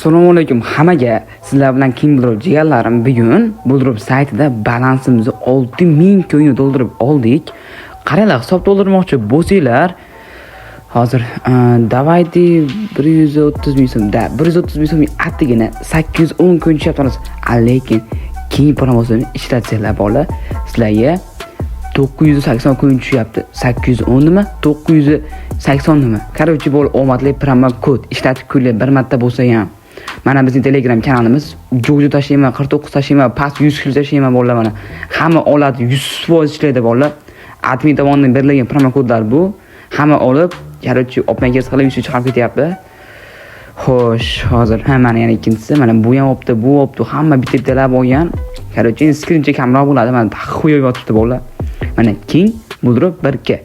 Assalomu alaykum hammaga. Sizlar bilan King Buldrop jigarlarim. Bugun Buldrop saytida balansimizni 6000 ko'yni to'ldirib oldik. Qaranglar, hisob to'ldirmoqchi bo'lsanglar, hozir davaydi 130 ming so'm, 130 ming so'm attigina 810 ko'yn tushyapmiz. Lekin King promosini ishlatsanglar bola, sizlarga 980 ko'yn tushyapti. 810 nima? 980 nima? Короче, bo'l omadli promo kod ishlatib ko'rlar bir marta bo'lsa ham. Mana bizning Telegram kanalimiz jo'jo tashlayman, 49 tashlayman, past 100 kg tashlayman bolalar mana. Hamma oladi, 100% ishlaydi bolalar. Admin tomonidan berilgan promo kodlar bu. Hamma olib, короче, opmaga qilib yuz chiqarib ketyapti. Xo'sh, hozir mana yana ikkinchisi, mana bu ham opti, bu opti, hamma bitta-bittalab olgan. Короче, skrincha kamroq bo'ladi, mana taxxo'yib yotibdi bolalar. Mana King Buldrop 1K.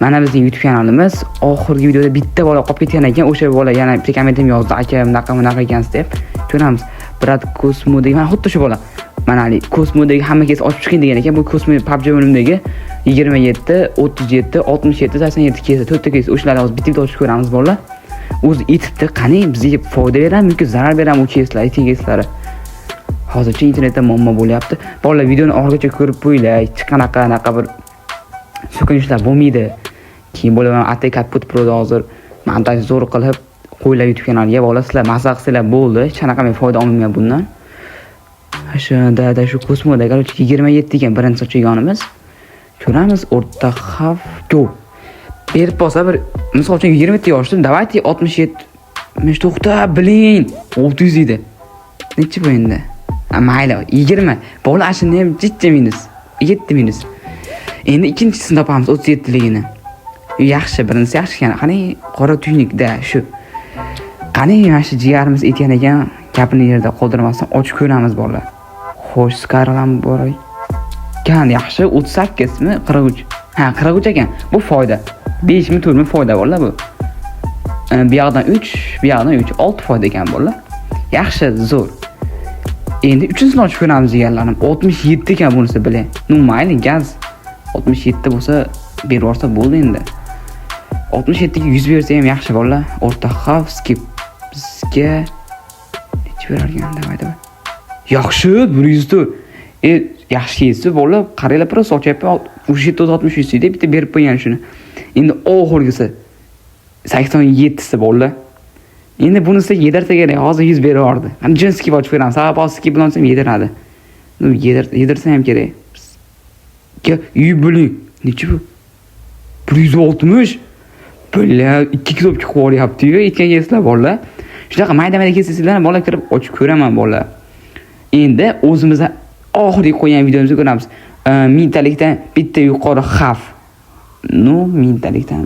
Mana bizning YouTube kanalimiz oxirgi videoda bitta bola qolib ketgan ekan. O'sha bola yana kommentim yozdi, aka bunaqa ekansiz deb. Ko'ramiz. Brat Cosmo degan, xuddi shu bola. Mana Cosmodagi hamma kes ochib chiqing degan ekan. Bu Cosmo PUBG o'yinidagi 27, 37, 67, 87 kes, 4 ta kes o'shalarni hozir bitta ochib ko'ramiz bolalar. O'zi aytibdi, qani bizga foyda beradimi yoki zarar beradimi u keslar, ayting keslari. Hozircha internetda muammo bo'lyapti. Bolalar videoni oxirigacha ko'rib qo'yinglar. Qanaqa bir so'kinishlar bo'lmaydi. Keyin bo'laman ATK put proda hozir montaj zo'r qilib qo'ylar YouTube kanaliga bola sizlar maza qilsanglar bo'ldi. Hech qanaqa men foyda olmayman bundan. O'shada shu Cosmoda 27 ekan birinchi sochganimiz. Ko'ramiz o'rta xavf ko'p. Berib bo'lsa bir misol uchun 20 ta yoshdim, davaydi 67 to'xta biling 600 edi. Necha bu endi? Mayli 20. Bola ashini ham jichcha minus 7 minus. Endi ikkinchisini topamiz 37 ligini. Yaxshi, birinchisi yaxshi ekan. Qani qora tuynikda shu. Qani mana shu jigarimiz aytgan ekan, gapini yerda qoldirmasdan ochib ko'ramiz bolalar. Xo'sh, skaralam bor. Kan yaxshi 38 mi? 43. Ha, 43 ekan. Bu foyda. 5 mi, 4 mi foyda bolalar bu. Bu yoqdan 3, bu yoqdan 3, 6 foyda ekan bolalar. Yaxshi, zo'r. Endi 3-sini ochib ko'ramiz jigarlarim. 67 ekan bunisi bilan. Nu mayli gaz. 67 bo'lsa berib yuborsa bo'ldi endi. 67 ga 100 bersa ham yaxshi bolalar. O'rta xavf skip bizga necha berarkan davaydi. Yaxshi, 104. Yaxshi yesi bolalar, qaranglar prosta ochyapman. 67-63 deb bitta berib qo'ygan shuni. Endi oxirgisi 87 si bolalar. Endi bunisi yedirsa kerak, hozir 100 berib yubordi. Ham jinski ochib ko'ramiz. Sabab skip bilan ham yediradi. Nu yedirsa ham kerak. Yubili. Necha bu? 160. Bo'la 2 kitobga qo'yapti-yu, aytgan keslar bolalar. Shunaqa mayda-mayda keslarni bola kirib ochib ko'raman bolalar. Endi o'zimiz oxirgi qo'ygan videomizga ko'ramiz. Mingtalikdan bitta yuqori xavf. No, mingtalikdan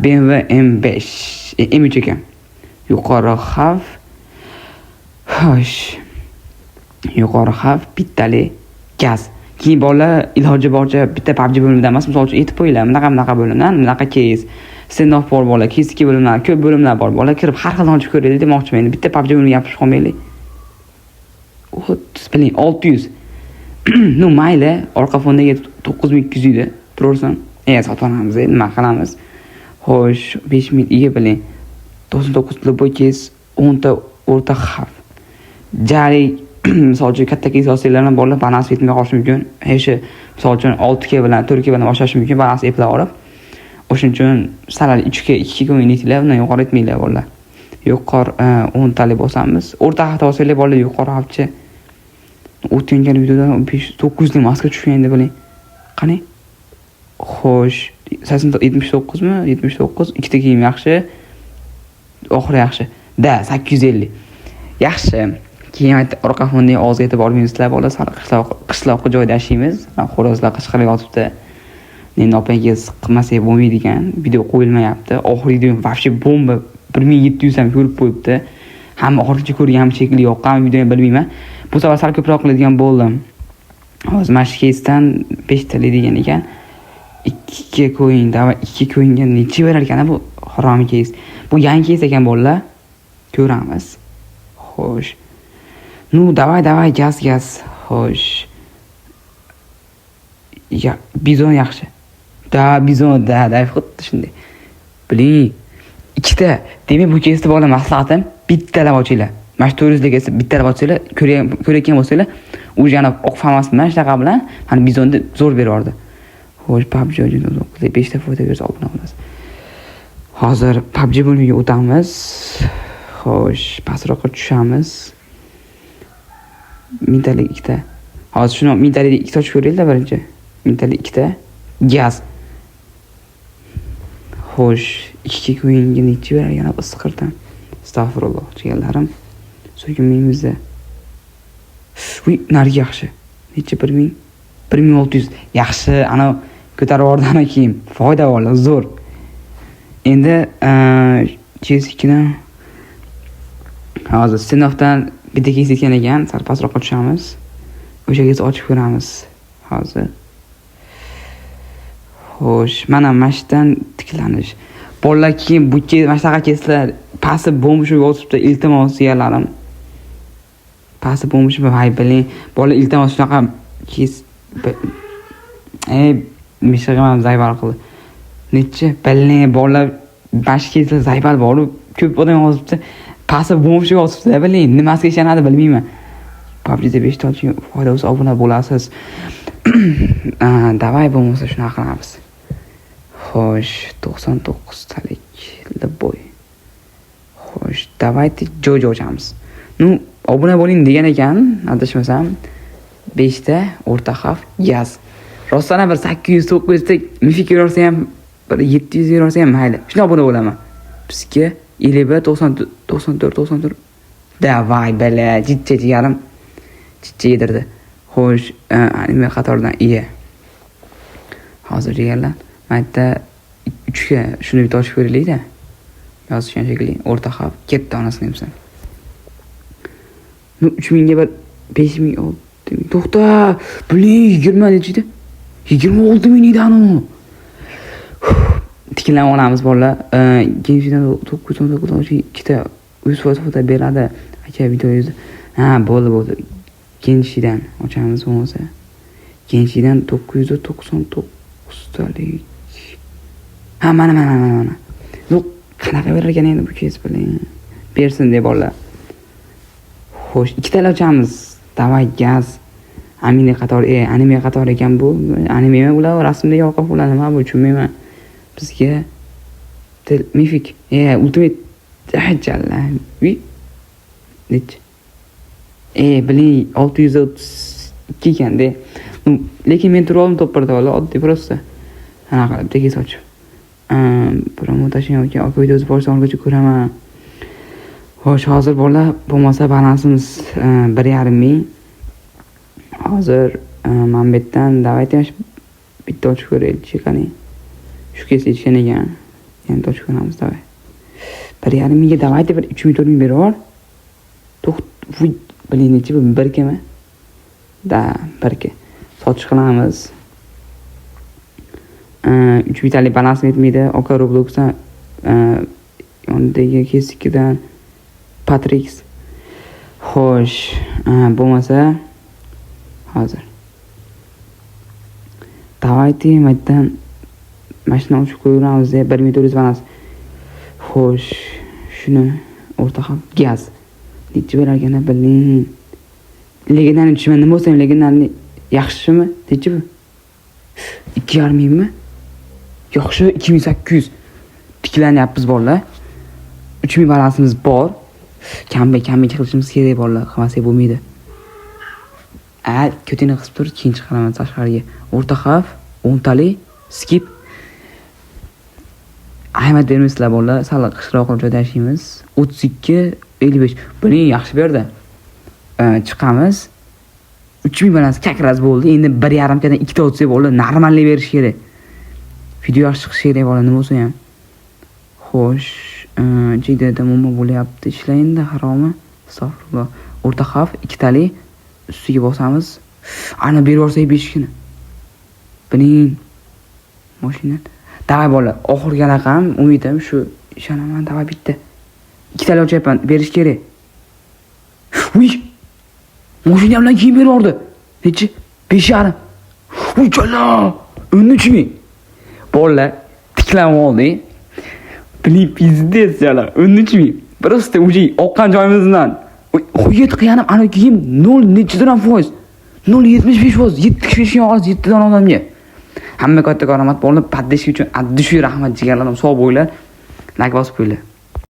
BMW M5, M3 ekan. Yuqori xavf. Xo'sh. Yuqori xavf bittalik gaz. Keyin bola iloji boricha bitta PUBG bo'limida emas, misol uchun aytib qo'yinglar, bunaqa bo'limdan, bunaqa keys, standoff bor bola, keski bo'limlar, ko'p bo'limlar bor. Bola kirib har xil ochib ko'raylik demoqchiman. Endi bitta PUBG bo'limiga gapirib qolmaylik. Biling 600. No mayli, orqa fondagi 9200 edi. Tursin. Sotamiz, nima qilamiz? Xo'sh, 5000 ega biling. 99 loboy keys, 10 ta o'rta xavf. Jari misol uchun katta kes olsanglar ham bolalar balans yetmay qolishi mumkin. O'sha misol uchun 6K bilan 4K bilan boshlash mumkin, balans eplab olib. O'shuning uchun salal 3K, 2K o'ynaydilar, undan yuqori etmaylar bolalar. Yuqori 10 talik bo'lsamiz, o'rta xavf olsanglar bolalar yuqori xavfchi. O'tgan videoda 900 ning maska tushgan endi biling. Qani? Xo'sh, 79 mi? 79, ikkita kiyim yaxshi. Oxiri yaxshi. 850. Yaxshi. Keyin orqa fonning og'ziga yetib olmaysizlar bola, qishloqqa joyda yashaymiz. Xo'rozlar qichqirib yotibdi. Endi opaga qilmasak bo'lmaydi ekan. Video qo'yilmayapti. Oxirgi video vobshe bomba 1700 ham ko'rib qo'yibdi. Hamma oxirgacha ko'rgan shekilli yoqqan videoni bilmayman. Bu safar sal ko'proq qiladigan bo'ldim. Hozir mana shu keysdan 5 talik degan ekan. 2 ko'yin, dava 2 ko'yinga necha berar ekan bu haromiy keys. Bu yangi keys ekan bolalar. Ko'ramiz. Xo'sh. Nu davay gaz. Xo'sh. Ya, bizon yaxshi. Bizon xuddi shunday. Biling, ikkita. Demak, bu keysda bola maslahatim bittalab ochinglar. Mana shu 400 ga bittalab ochinglar, ko'rayotgan bo'lsanglar, u yana o'q famasdan shunaqa bilan mana bizonni zo'r berardi. Xo'sh, PUBG o'yinida 5 ta foto bersa obuna bo'lasiz. Hozir PUBG bo'limiga o'tamiz. Xo'sh, pastroqqa tushamiz. Mintalik 2 ta. Hozir shuni mintalik 2 ta ochib ko'ringlar birinchi. Mintalik 2 ta. Gaz. Xo'sh, 2 ga o'yinga necha berar yana isqirdan. Astag'firulloh, jigarlarim. So'kinmaymiz-da. Uy, narigi yaxshi. Necha 1000? 1600. Yaxshi, ana ko'tarib yubordan keyin foyda bor, zo'r. Endi CS2ni hozir sinofdan bitta kesgan ekan, sal pastroqqa tushamiz. O'shaga ochib ko'ramiz hozir. Xo'sh, mana mashdan tiklanish. Bolalar keyin bu mashtaqa keslar, pasi bomba yotibdi, iltimos yerlarim. Pasi bomba vay biling, bola iltimos shunaqa kes mishig'im zaybal qildi. Necha biling bolalar bash keslar zaybal bor, ko'p odam yotibdi. Pasi bomba yotibdi, biling, nimasiga ishonadi bilmayman. PUBG'da 5 ta ochib foyda bo'lsa obuna bo'lasiz. Davay bo'lmasa shunaqa qilamiz. Xo'sh, 99 talik boy. Xo'sh, davaydi joy ochamiz. Nu, obuna bo'ling degan ekan, adashmasam 5 ta o'rta xavf gaz. Rostdan bir 800 900 ta mifik yorsa ham, bir 700 yorsa ham mayli. Shuna obuna bo'laman. Bizga 51 94 davay bala jitcha jigarim. Jitcha yedirdi. Xo'sh, anime qatoridan iya. Hozir jigarlar Mayda 3 ga shuni bitta ochib ko'raylik-da. Yozishgan shekilli o'rta xavf katta onasini hamsan. Nu 3000 ga bir 5000 6000. To'xta. Biling 20 nechida? 26000 edi anu. Tiklanib olamiz bolalar. Genjidan 999 ikkita 100 foto beradi. Aka videoyingizni. Ha, bo'ldi. Genjidan ochamiz bo'lmasa. Genjidan 999 talik. Ha, mana. Yo'q, qanaqa berar ekan endi bu kes bilan. Bersin deb bolalar. Xo'sh, ikkitala ochamiz. Davay gaz. Anime qator ekan bu. Anime bular rasmda yoqib bo'ladi, nima bu tushunmayman. Bizga mifik, ultimate jalla. Nech? Biling 632 ekanda. Lekin men turolm to'pirda bola, oddiy prosta. Ana qilib tekis ochib. Promotion yoki videosi boshlanguncha ko'raman. Xo'sh, hozir bola bo'lmasa balansimiz 1.5 ming. Hozir men bu yerdan davayda bitta ochib ko'raylik, qani. Shu kes yetishgan ekan. Endi ochib ko'ramiz davay. 1.5 mingga davayda bir 3 ming berib yubor. Biling necha bu 1 kema? Da, 1 ke. Sochish qilamiz. 3 bitalik balans yetmaydi. Oka Robloxdan yonidagi kesikidan Patrix. Xo'sh, bo'lmasa hozir. Davaydi maydan mashina ochib qo'yamiz, 1400 balans. Xo'sh, shuni o'rta ham gaz. Necha berar ekan biling. Legendarni tushman nima bo'lsa ham legendarni yaxshimi? Necha bu? 2.5 mingmi? Yaxshi 2800. Tiklanyapmiz bolalar. 3000 balansimiz bor. Kambe qilishimiz kerak bolalar, qilmasak bo'lmaydi. Ko'tingni qisib tur, keyin chiqaraman tashqariga. O'rta xavf, 10 talik, skip. Ahmad bermaysizlar bolalar, sal qishroq qilib joyda yashaymiz. 32 55. Buni yaxshi berdi. Chiqamiz. 3000 balans kakraz bo'ldi. Endi 1.5 kadan 2 ta o'tsa bo'ldi. Normalli berish kerak. Video yaxshi chiqishi kerak bo'ladi, nima bo'lsa ham. Xo'sh, jigdada nima bo'lyapti? Ishlayinda haromi? Astag'firulloh. O'rta xavf 2 talik ustiga bosamiz. Ana berib yuborsak 5 kuni. Bining mashina. Davay bola, oxirgi raqam umidim shu, ishonaman, davay bitta. 2 talik ochyapman, berish kerak. Uy! Mashina bilan keyin berib yubordi. Nechi? 5.5. Uy, jalla! 13.000. Bolalar tiklanib oldi. Biling pizdes jala. 13.000. Просто уже oqqan joyimizdan Xo'yet qiyanim ana kiyim 0.4%. 0.75%. 7 kishi yog'oz 7 dona odamga. Hamma kattakon rahmat bo'lib, paddesi uchun addishi rahmat jigarlarim sog' bo'linglar. Like bosib qo'yinglar.